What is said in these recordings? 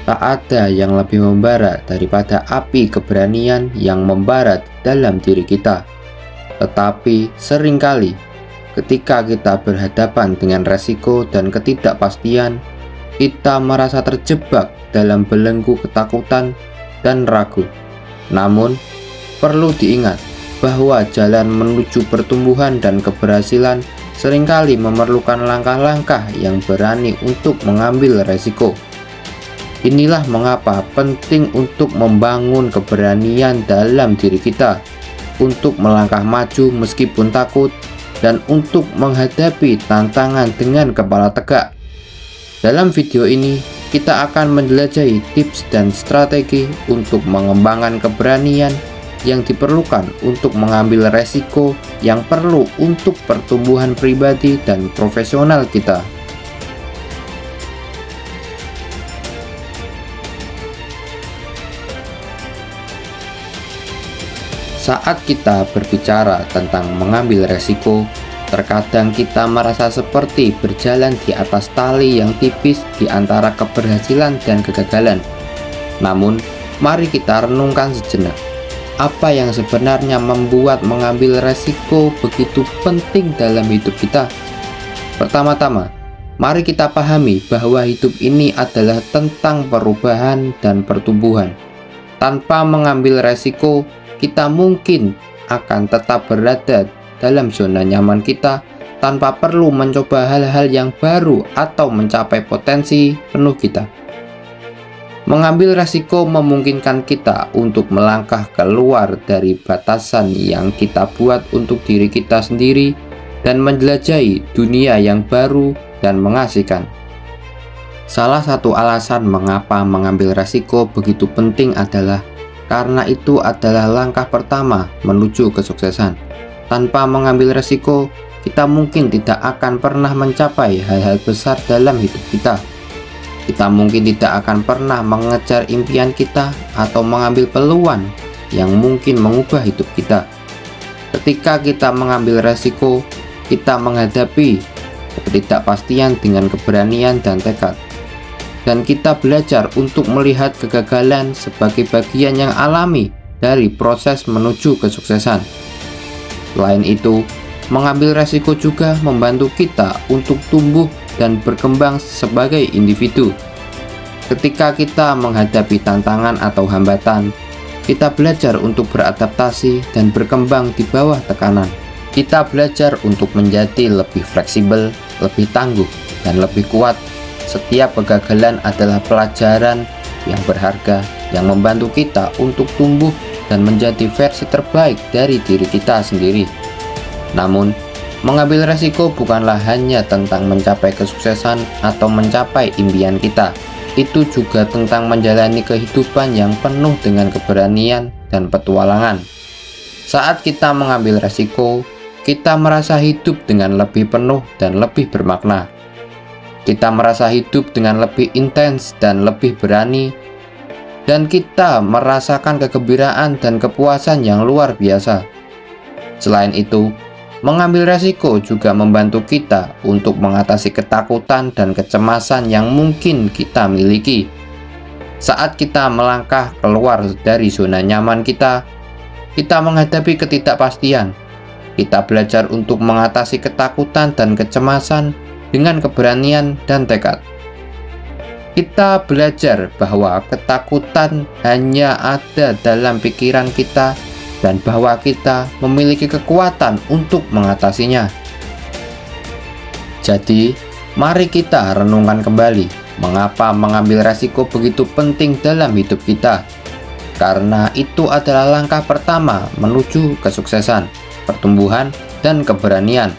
Tak ada yang lebih membara daripada api keberanian yang membarat dalam diri kita. Tetapi seringkali ketika kita berhadapan dengan resiko dan ketidakpastian, kita merasa terjebak dalam belenggu ketakutan dan ragu. Namun, perlu diingat bahwa jalan menuju pertumbuhan dan keberhasilan seringkali memerlukan langkah-langkah yang berani untuk mengambil resiko. Inilah mengapa penting untuk membangun keberanian dalam diri kita, untuk melangkah maju meskipun takut, dan untuk menghadapi tantangan dengan kepala tegak. Dalam video ini, kita akan menjelajahi tips dan strategi untuk mengembangkan keberanian yang diperlukan untuk mengambil resiko yang perlu untuk pertumbuhan pribadi dan profesional kita. Saat kita berbicara tentang mengambil resiko, terkadang kita merasa seperti berjalan di atas tali yang tipis di antara keberhasilan dan kegagalan. Namun, mari kita renungkan sejenak. Apa yang sebenarnya membuat mengambil resiko begitu penting dalam hidup kita? Pertama-tama, mari kita pahami bahwa hidup ini adalah tentang perubahan dan pertumbuhan. Tanpa mengambil resiko, kita mungkin akan tetap berada dalam zona nyaman kita tanpa perlu mencoba hal-hal yang baru atau mencapai potensi penuh kita. Mengambil resiko memungkinkan kita untuk melangkah keluar dari batasan yang kita buat untuk diri kita sendiri dan menjelajahi dunia yang baru dan mengasihkan. Salah satu alasan mengapa mengambil resiko begitu penting adalah karena itu adalah langkah pertama menuju kesuksesan. Tanpa mengambil resiko, kita mungkin tidak akan pernah mencapai hal-hal besar dalam hidup kita. Kita mungkin tidak akan pernah mengejar impian kita atau mengambil peluang yang mungkin mengubah hidup kita. Ketika kita mengambil resiko, kita menghadapi ketidakpastian dengan keberanian dan tekad. Dan kita belajar untuk melihat kegagalan sebagai bagian yang alami dari proses menuju kesuksesan. Selain itu, mengambil resiko juga membantu kita untuk tumbuh dan berkembang sebagai individu. Ketika kita menghadapi tantangan atau hambatan, kita belajar untuk beradaptasi dan berkembang di bawah tekanan. Kita belajar untuk menjadi lebih fleksibel, lebih tangguh, dan lebih kuat. Setiap kegagalan adalah pelajaran yang berharga yang membantu kita untuk tumbuh dan menjadi versi terbaik dari diri kita sendiri. Namun, mengambil resiko bukanlah hanya tentang mencapai kesuksesan atau mencapai impian kita. Itu juga tentang menjalani kehidupan yang penuh dengan keberanian dan petualangan. Saat kita mengambil resiko, kita merasa hidup dengan lebih penuh dan lebih bermakna. Kita merasa hidup dengan lebih intens dan lebih berani, dan kita merasakan kegembiraan dan kepuasan yang luar biasa. Selain itu, mengambil resiko juga membantu kita untuk mengatasi ketakutan dan kecemasan yang mungkin kita miliki. Saat kita melangkah keluar dari zona nyaman kita menghadapi ketidakpastian. Kita belajar untuk mengatasi ketakutan dan kecemasan dengan keberanian dan tekad. Kita belajar bahwa ketakutan hanya ada dalam pikiran kita dan bahwa kita memiliki kekuatan untuk mengatasinya. Jadi, mari kita renungkan kembali mengapa mengambil resiko begitu penting dalam hidup kita. Karena itu adalah langkah pertama menuju kesuksesan, pertumbuhan, dan keberanian.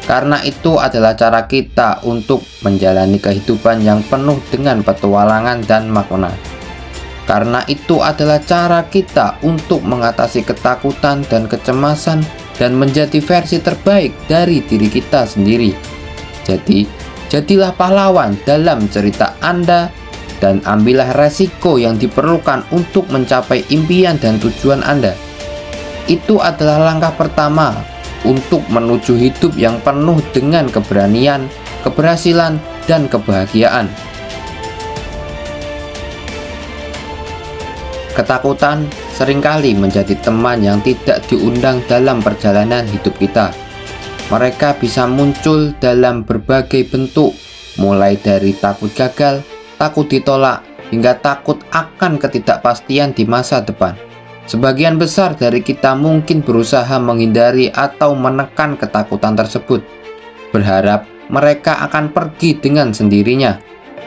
Karena itu adalah cara kita untuk menjalani kehidupan yang penuh dengan petualangan dan makna. Karena itu adalah cara kita untuk mengatasi ketakutan dan kecemasan dan menjadi versi terbaik dari diri kita sendiri. Jadi, jadilah pahlawan dalam cerita Anda dan ambillah resiko yang diperlukan untuk mencapai impian dan tujuan Anda. Itu adalah langkah pertama untuk menuju hidup yang penuh dengan keberanian, keberhasilan, dan kebahagiaan. Ketakutan seringkali menjadi teman yang tidak diundang dalam perjalanan hidup kita. Mereka bisa muncul dalam berbagai bentuk, mulai dari takut gagal, takut ditolak, hingga takut akan ketidakpastian di masa depan. Sebagian besar dari kita mungkin berusaha menghindari atau menekan ketakutan tersebut, berharap mereka akan pergi dengan sendirinya.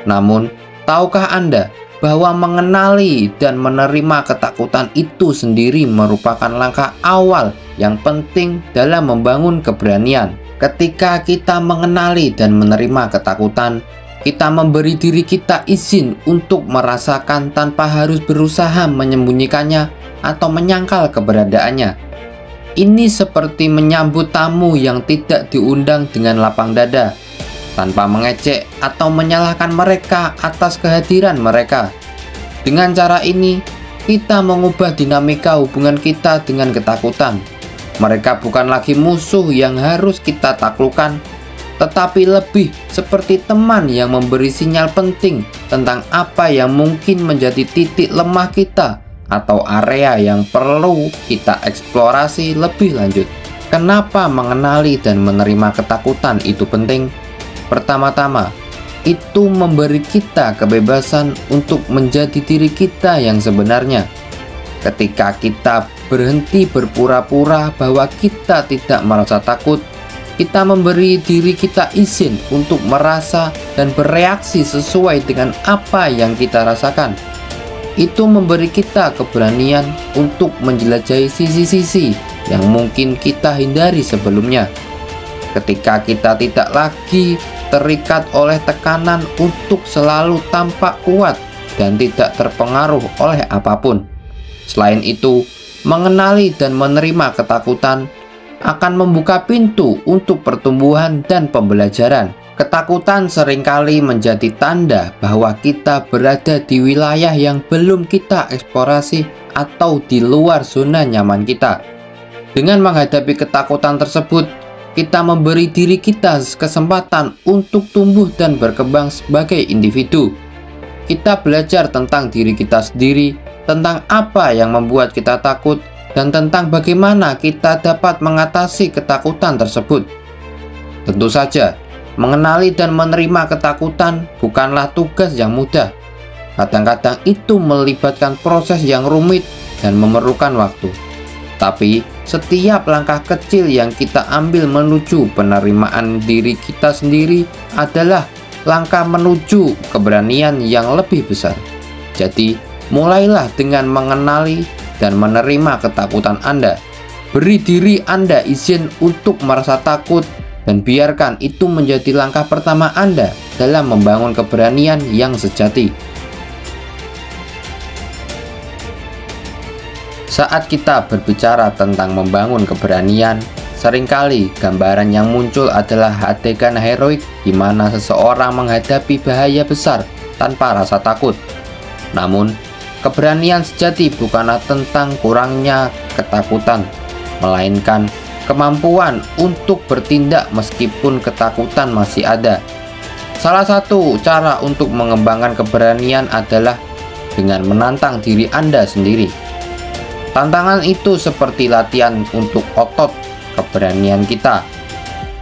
Namun, tahukah Anda bahwa mengenali dan menerima ketakutan itu sendiri merupakan langkah awal yang penting dalam membangun keberanian? Ketika kita mengenali dan menerima ketakutan, kita memberi diri kita izin untuk merasakan tanpa harus berusaha menyembunyikannya atau menyangkal keberadaannya. Ini seperti menyambut tamu yang tidak diundang dengan lapang dada, tanpa mengejek atau menyalahkan mereka atas kehadiran mereka. Dengan cara ini, kita mengubah dinamika hubungan kita dengan ketakutan. Mereka bukan lagi musuh yang harus kita taklukkan, tetapi lebih seperti teman yang memberi sinyal penting tentang apa yang mungkin menjadi titik lemah kita atau area yang perlu kita eksplorasi lebih lanjut. Kenapa mengenali dan menerima ketakutan itu penting? Pertama-tama, itu memberi kita kebebasan untuk menjadi diri kita yang sebenarnya. Ketika kita berhenti berpura-pura bahwa kita tidak merasa takut, kita memberi diri kita izin untuk merasa dan bereaksi sesuai dengan apa yang kita rasakan. Itu memberi kita keberanian untuk menjelajahi sisi-sisi yang mungkin kita hindari sebelumnya. Ketika kita tidak lagi terikat oleh tekanan untuk selalu tampak kuat dan tidak terpengaruh oleh apapun. Selain itu, mengenali dan menerima ketakutan akan membuka pintu untuk pertumbuhan dan pembelajaran. Ketakutan seringkali menjadi tanda bahwa kita berada di wilayah yang belum kita eksplorasi atau di luar zona nyaman kita. Dengan menghadapi ketakutan tersebut, kita memberi diri kita kesempatan untuk tumbuh dan berkembang sebagai individu. Kita belajar tentang diri kita sendiri, tentang apa yang membuat kita takut, dan tentang bagaimana kita dapat mengatasi ketakutan tersebut. Tentu saja, mengenali dan menerima ketakutan bukanlah tugas yang mudah. Kadang-kadang itu melibatkan proses yang rumit dan memerlukan waktu. Tapi, setiap langkah kecil yang kita ambil menuju penerimaan diri kita sendiri adalah langkah menuju keberanian yang lebih besar. Jadi, mulailah dengan mengenali dan menerima ketakutan Anda. Beri diri Anda izin untuk merasa takut dan biarkan itu menjadi langkah pertama Anda dalam membangun keberanian yang sejati. Saat kita berbicara tentang membangun keberanian, seringkali gambaran yang muncul adalah adegan heroik di mana seseorang menghadapi bahaya besar tanpa rasa takut. Namun, keberanian sejati bukanlah tentang kurangnya ketakutan, melainkan kemampuan untuk bertindak meskipun ketakutan masih ada. Salah satu cara untuk mengembangkan keberanian adalah dengan menantang diri Anda sendiri. Tantangan itu seperti latihan untuk otot keberanian kita.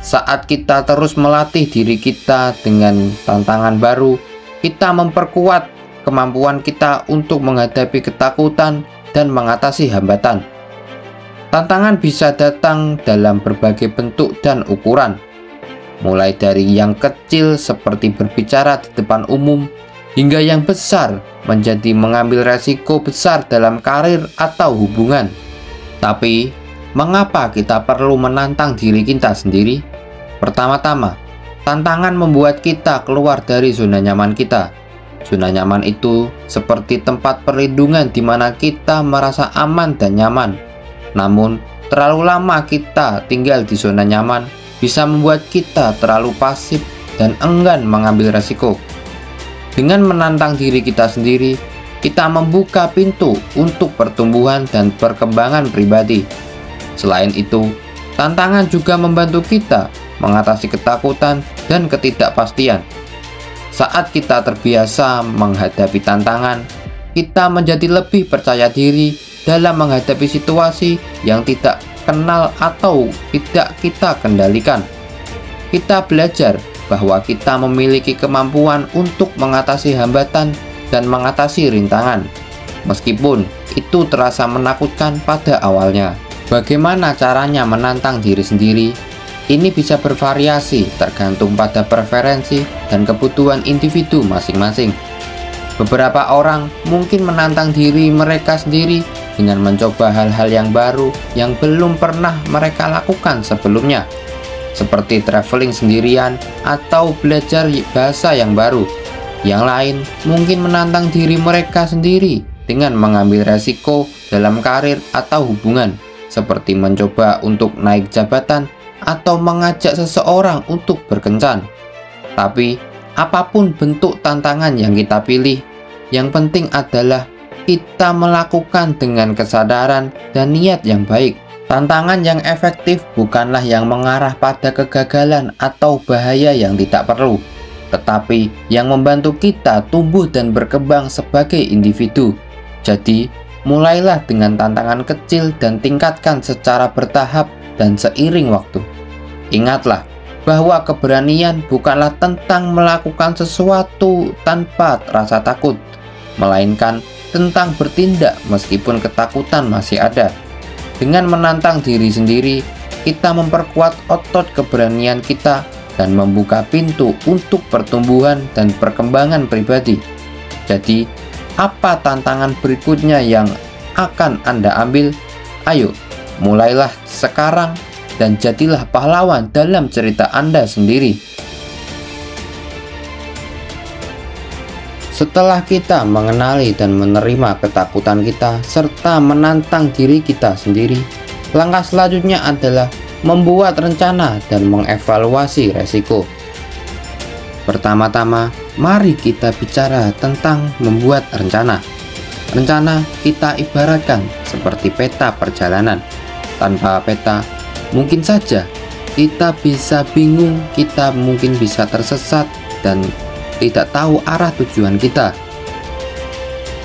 Saat kita terus melatih diri kita dengan tantangan baru, kita memperkuat kemampuan kita untuk menghadapi ketakutan dan mengatasi hambatan. Tantangan bisa datang dalam berbagai bentuk dan ukuran, mulai dari yang kecil seperti berbicara di depan umum, hingga yang besar menjadi mengambil resiko besar dalam karir atau hubungan. Tapi, mengapa kita perlu menantang diri kita sendiri? Pertama-tama, tantangan membuat kita keluar dari zona nyaman kita. Zona nyaman itu seperti tempat perlindungan di mana kita merasa aman dan nyaman. Namun, terlalu lama kita tinggal di zona nyaman bisa membuat kita terlalu pasif dan enggan mengambil resiko. Dengan menantang diri kita sendiri, kita membuka pintu untuk pertumbuhan dan perkembangan pribadi. Selain itu, tantangan juga membantu kita mengatasi ketakutan dan ketidakpastian. Saat kita terbiasa menghadapi tantangan, kita menjadi lebih percaya diri dalam menghadapi situasi yang tidak kenal atau tidak kita kendalikan. Kita belajar bahwa kita memiliki kemampuan untuk mengatasi hambatan dan mengatasi rintangan, meskipun itu terasa menakutkan pada awalnya. Bagaimana caranya menantang diri sendiri? Ini bisa bervariasi tergantung pada preferensi dan kebutuhan individu masing-masing. Beberapa orang mungkin menantang diri mereka sendiri dengan mencoba hal-hal yang baru yang belum pernah mereka lakukan sebelumnya, seperti traveling sendirian atau belajar bahasa yang baru. Yang lain mungkin menantang diri mereka sendiri dengan mengambil resiko dalam karir atau hubungan, seperti mencoba untuk naik jabatan atau mengajak seseorang untuk berkencan. Tapi apapun bentuk tantangan yang kita pilih, yang penting adalah kita melakukan dengan kesadaran dan niat yang baik. Tantangan yang efektif bukanlah yang mengarah pada kegagalan atau bahaya yang tidak perlu, tetapi yang membantu kita tumbuh dan berkembang sebagai individu. Jadi, mulailah dengan tantangan kecil dan tingkatkan secara bertahap dan seiring waktu. Ingatlah bahwa keberanian bukanlah tentang melakukan sesuatu tanpa rasa takut, melainkan tentang bertindak meskipun ketakutan masih ada. Dengan menantang diri sendiri, kita memperkuat otot keberanian kita dan membuka pintu untuk pertumbuhan dan perkembangan pribadi. Jadi, apa tantangan berikutnya yang akan Anda ambil? Ayo, mulailah sekarang dan jadilah pahlawan dalam cerita Anda sendiri. Setelah kita mengenali dan menerima ketakutan kita serta menantang diri kita sendiri, langkah selanjutnya adalah membuat rencana dan mengevaluasi resiko. Pertama-tama, mari kita bicara tentang membuat rencana. Rencana kita ibaratkan seperti peta perjalanan. Tanpa peta, mungkin saja kita bisa bingung, kita mungkin bisa tersesat dan tidak tahu arah tujuan kita.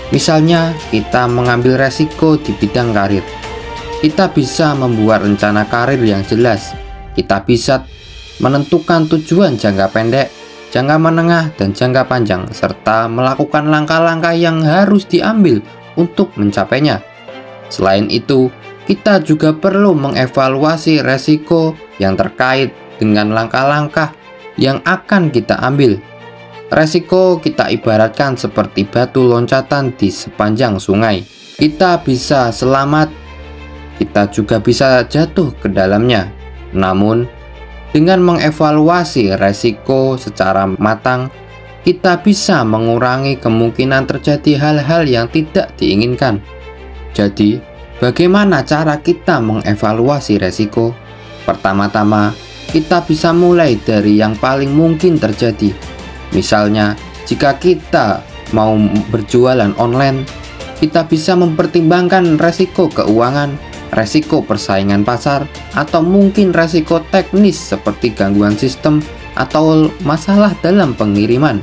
Misalnya, kita mengambil resiko di bidang karir. Kita bisa membuat rencana karir yang jelas. Kita bisa menentukan tujuan jangka pendek, jangka menengah, dan jangka panjang, serta melakukan langkah-langkah yang harus diambil untuk mencapainya. Selain itu, kita juga perlu mengevaluasi resiko yang terkait dengan langkah-langkah yang akan kita ambil. Resiko kita ibaratkan seperti batu loncatan di sepanjang sungai. Kita bisa selamat, kita juga bisa jatuh ke dalamnya. Namun, dengan mengevaluasi resiko secara matang, kita bisa mengurangi kemungkinan terjadi hal-hal yang tidak diinginkan. Jadi, bagaimana cara kita mengevaluasi resiko? Pertama-tama, kita bisa mulai dari yang paling mungkin terjadi. Misalnya, jika kita mau berjualan online, kita bisa mempertimbangkan resiko keuangan, resiko persaingan pasar, atau mungkin resiko teknis seperti gangguan sistem atau masalah dalam pengiriman.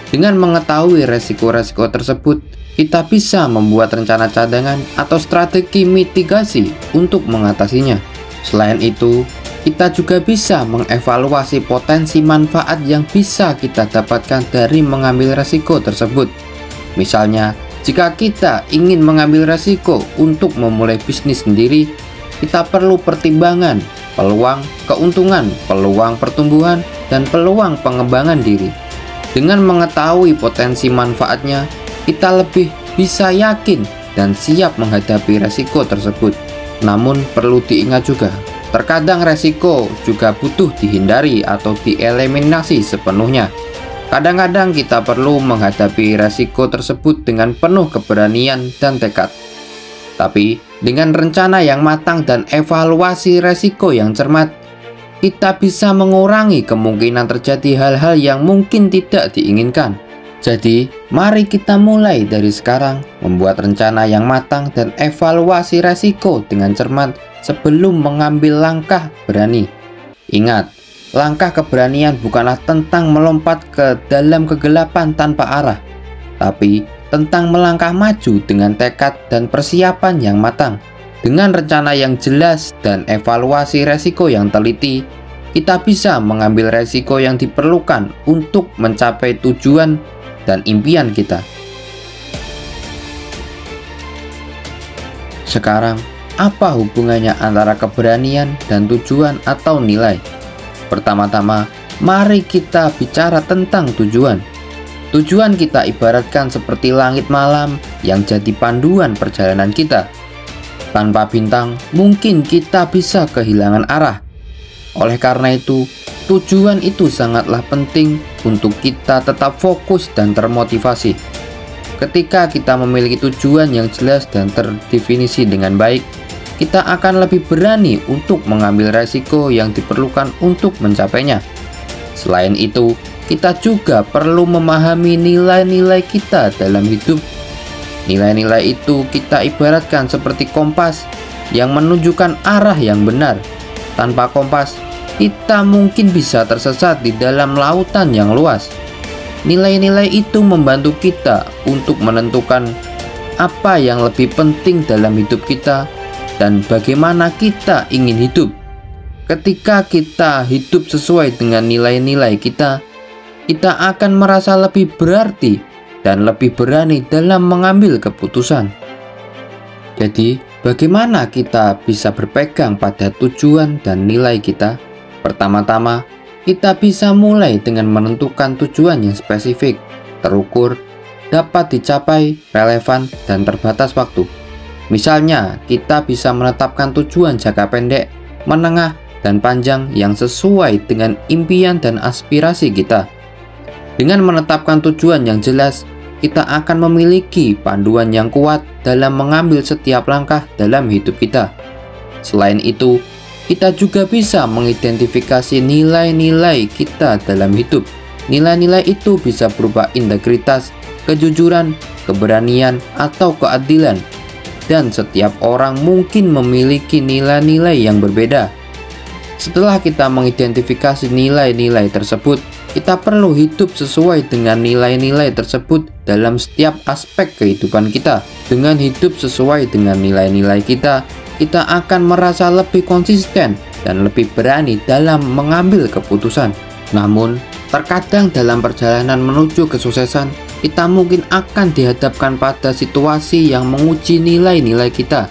Dengan mengetahui resiko-resiko tersebut, kita bisa membuat rencana cadangan atau strategi mitigasi untuk mengatasinya. Selain itu, kita juga bisa mengevaluasi potensi manfaat yang bisa kita dapatkan dari mengambil resiko tersebut. Misalnya, jika kita ingin mengambil resiko untuk memulai bisnis sendiri, kita perlu pertimbangan peluang keuntungan, peluang pertumbuhan, dan peluang pengembangan diri. Dengan mengetahui potensi manfaatnya, kita lebih bisa yakin dan siap menghadapi resiko tersebut. Namun perlu diingat juga, terkadang resiko juga butuh dihindari atau dieliminasi sepenuhnya. Kadang-kadang kita perlu menghadapi resiko tersebut dengan penuh keberanian dan tekad. Tapi dengan rencana yang matang dan evaluasi resiko yang cermat, kita bisa mengurangi kemungkinan terjadi hal-hal yang mungkin tidak diinginkan. Jadi, mari kita mulai dari sekarang membuat rencana yang matang dan evaluasi resiko dengan cermat sebelum mengambil langkah berani. Ingat, langkah keberanian bukanlah tentang melompat ke dalam kegelapan tanpa arah, tapi tentang melangkah maju dengan tekad dan persiapan yang matang. Dengan rencana yang jelas dan evaluasi resiko yang teliti, kita bisa mengambil resiko yang diperlukan untuk mencapai tujuan dan impian kita. Sekarang, apa hubungannya antara keberanian dan tujuan atau nilai? Pertama-tama, mari kita bicara tentang tujuan. Tujuan kita ibaratkan seperti langit malam yang jadi panduan perjalanan kita. Tanpa bintang, mungkin kita bisa kehilangan arah. Oleh karena itu, tujuan itu sangatlah penting untuk kita tetap fokus dan termotivasi. Ketika kita memiliki tujuan yang jelas dan terdefinisi dengan baik, kita akan lebih berani untuk mengambil resiko yang diperlukan untuk mencapainya. Selain itu, kita juga perlu memahami nilai-nilai kita dalam hidup. Nilai-nilai itu kita ibaratkan seperti kompas yang menunjukkan arah yang benar. Tanpa kompas, kita mungkin bisa tersesat di dalam lautan yang luas. Nilai-nilai itu membantu kita untuk menentukan apa yang lebih penting dalam hidup kita dan bagaimana kita ingin hidup. Ketika kita hidup sesuai dengan nilai-nilai kita akan merasa lebih berarti dan lebih berani dalam mengambil keputusan. Jadi, bagaimana kita bisa berpegang pada tujuan dan nilai kita? Pertama-tama, kita bisa mulai dengan menentukan tujuan yang spesifik, terukur, dapat dicapai, relevan, dan terbatas waktu. Misalnya, kita bisa menetapkan tujuan jangka pendek, menengah, dan panjang yang sesuai dengan impian dan aspirasi kita. Dengan menetapkan tujuan yang jelas, kita akan memiliki panduan yang kuat dalam mengambil setiap langkah dalam hidup kita. Selain itu, kita juga bisa mengidentifikasi nilai-nilai kita dalam hidup. Nilai-nilai itu bisa berupa integritas, kejujuran, keberanian, atau keadilan. Dan setiap orang mungkin memiliki nilai-nilai yang berbeda. Setelah kita mengidentifikasi nilai-nilai tersebut, kita perlu hidup sesuai dengan nilai-nilai tersebut dalam setiap aspek kehidupan kita. Dengan hidup sesuai dengan nilai-nilai kita akan merasa lebih konsisten dan lebih berani dalam mengambil keputusan. Namun, terkadang dalam perjalanan menuju kesuksesan, kita mungkin akan dihadapkan pada situasi yang menguji nilai-nilai kita.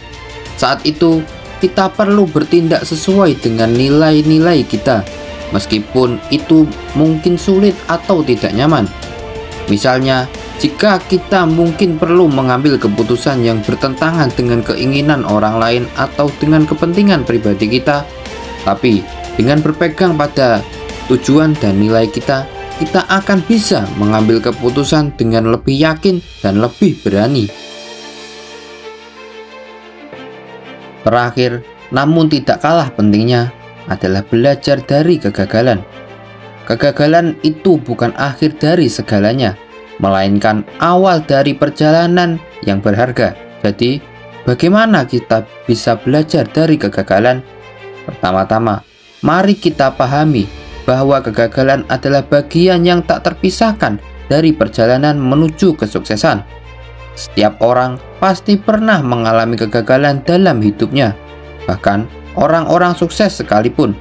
Saat itu, kita perlu bertindak sesuai dengan nilai-nilai kita, meskipun itu mungkin sulit atau tidak nyaman. Misalnya, jika kita mungkin perlu mengambil keputusan yang bertentangan dengan keinginan orang lain atau dengan kepentingan pribadi kita, tapi dengan berpegang pada tujuan dan nilai kita akan bisa mengambil keputusan dengan lebih yakin dan lebih berani. Terakhir, namun tidak kalah pentingnya, adalah belajar dari kegagalan. Kegagalan itu bukan akhir dari segalanya, melainkan awal dari perjalanan yang berharga. Jadi, bagaimana kita bisa belajar dari kegagalan? Pertama-tama, mari kita pahami bahwa kegagalan adalah bagian yang tak terpisahkan dari perjalanan menuju kesuksesan. Setiap orang pasti pernah mengalami kegagalan dalam hidupnya, bahkan orang-orang sukses sekalipun.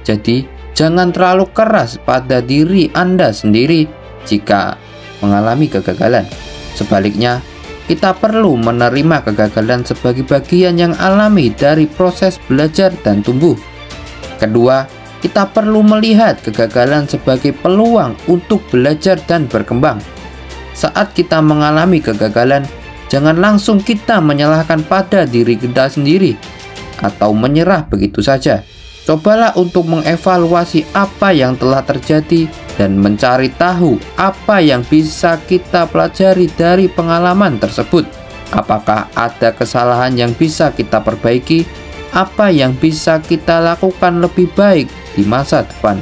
Jadi, jangan terlalu keras pada diri Anda sendiri jika mengalami kegagalan. Sebaliknya, kita perlu menerima kegagalan sebagai bagian yang alami dari proses belajar dan tumbuh. Kedua, kita perlu melihat kegagalan sebagai peluang untuk belajar dan berkembang. Saat kita mengalami kegagalan, jangan langsung kita menyalahkan pada diri kita sendiri atau menyerah begitu saja. Cobalah untuk mengevaluasi apa yang telah terjadi dan mencari tahu apa yang bisa kita pelajari dari pengalaman tersebut. Apakah ada kesalahan yang bisa kita perbaiki? Apa yang bisa kita lakukan lebih baik di masa depan?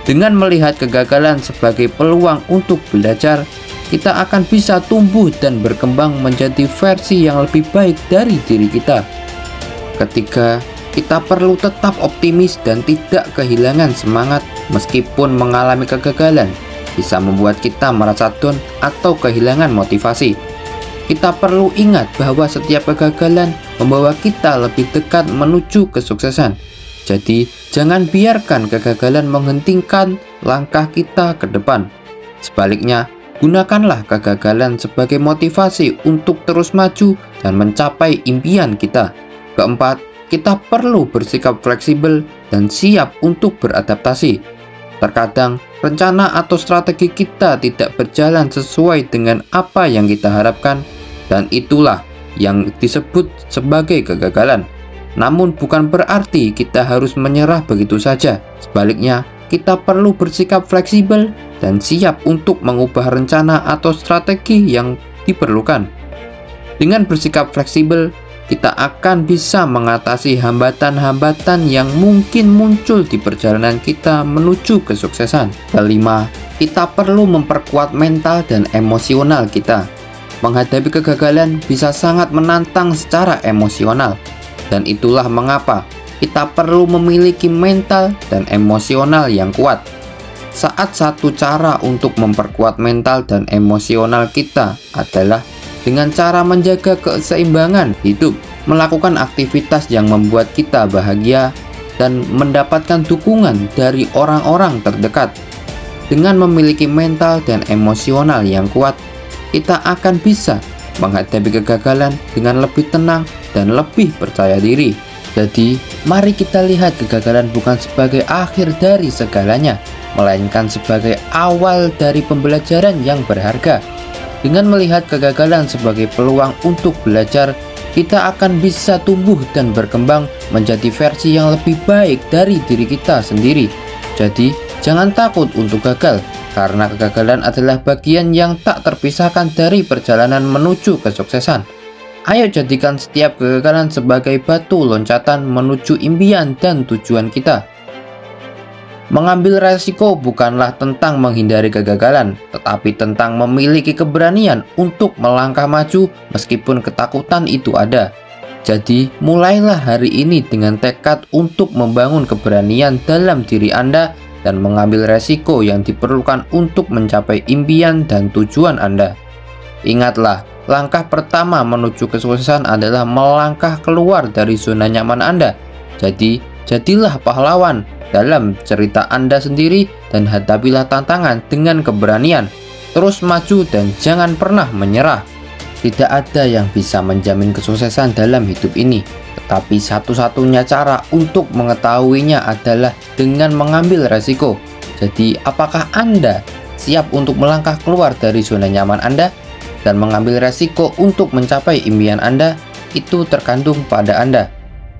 Dengan melihat kegagalan sebagai peluang untuk belajar, kita akan bisa tumbuh dan berkembang menjadi versi yang lebih baik dari diri kita. Ketiga, kita perlu tetap optimis dan tidak kehilangan semangat meskipun mengalami kegagalan bisa membuat kita merasa down atau kehilangan motivasi. kita perlu ingat bahwa setiap kegagalan membawa kita lebih dekat menuju kesuksesan. Jadi, jangan biarkan kegagalan menghentikan langkah kita ke depan. Sebaliknya, gunakanlah kegagalan sebagai motivasi untuk terus maju dan mencapai impian kita. Keempat, kita perlu bersikap fleksibel dan siap untuk beradaptasi. Terkadang, rencana atau strategi kita tidak berjalan sesuai dengan apa yang kita harapkan, dan itulah yang disebut sebagai kegagalan. Namun bukan berarti kita harus menyerah begitu saja. Sebaliknya, kita perlu bersikap fleksibel dan siap untuk mengubah rencana atau strategi yang diperlukan. Dengan bersikap fleksibel, kita akan bisa mengatasi hambatan-hambatan yang mungkin muncul di perjalanan kita menuju kesuksesan. Kelima, kita perlu memperkuat mental dan emosional kita. Menghadapi kegagalan bisa sangat menantang secara emosional, dan itulah mengapa kita perlu memiliki mental dan emosional yang kuat. Saat satu cara untuk memperkuat mental dan emosional kita adalah dengan cara menjaga keseimbangan hidup, melakukan aktivitas yang membuat kita bahagia, dan mendapatkan dukungan dari orang-orang terdekat. Dengan memiliki mental dan emosional yang kuat, kita akan bisa menghadapi kegagalan dengan lebih tenang dan lebih percaya diri. Jadi, mari kita lihat kegagalan bukan sebagai akhir dari segalanya, melainkan sebagai awal dari pembelajaran yang berharga. Dengan melihat kegagalan sebagai peluang untuk belajar, kita akan bisa tumbuh dan berkembang menjadi versi yang lebih baik dari diri kita sendiri. Jadi, jangan takut untuk gagal, karena kegagalan adalah bagian yang tak terpisahkan dari perjalanan menuju kesuksesan. Ayo jadikan setiap kegagalan sebagai batu loncatan menuju impian dan tujuan kita. Mengambil resiko bukanlah tentang menghindari kegagalan, tetapi tentang memiliki keberanian untuk melangkah maju meskipun ketakutan itu ada. Jadi, mulailah hari ini dengan tekad untuk membangun keberanian dalam diri Anda dan mengambil resiko yang diperlukan untuk mencapai impian dan tujuan Anda. Ingatlah, langkah pertama menuju kesuksesan adalah melangkah keluar dari zona nyaman Anda. Jadi, jadilah pahlawan dalam cerita Anda sendiri dan hadapilah tantangan dengan keberanian. Terus maju dan jangan pernah menyerah. Tidak ada yang bisa menjamin kesuksesan dalam hidup ini, tetapi satu-satunya cara untuk mengetahuinya adalah dengan mengambil resiko. Jadi, apakah Anda siap untuk melangkah keluar dari zona nyaman Anda dan mengambil resiko untuk mencapai impian Anda? Itu terkandung pada Anda.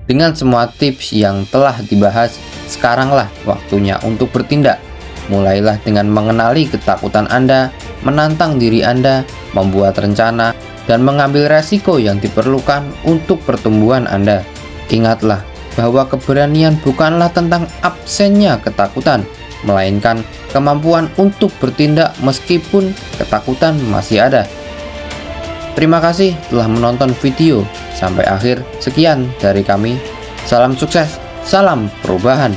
Dengan semua tips yang telah dibahas, sekaranglah waktunya untuk bertindak. Mulailah dengan mengenali ketakutan Anda, menantang diri Anda, membuat rencana, dan mengambil resiko yang diperlukan untuk pertumbuhan Anda. Ingatlah bahwa keberanian bukanlah tentang absennya ketakutan, melainkan kemampuan untuk bertindak meskipun ketakutan masih ada. Terima kasih telah menonton video sampai akhir. Sekian dari kami. Salam sukses, salam perubahan.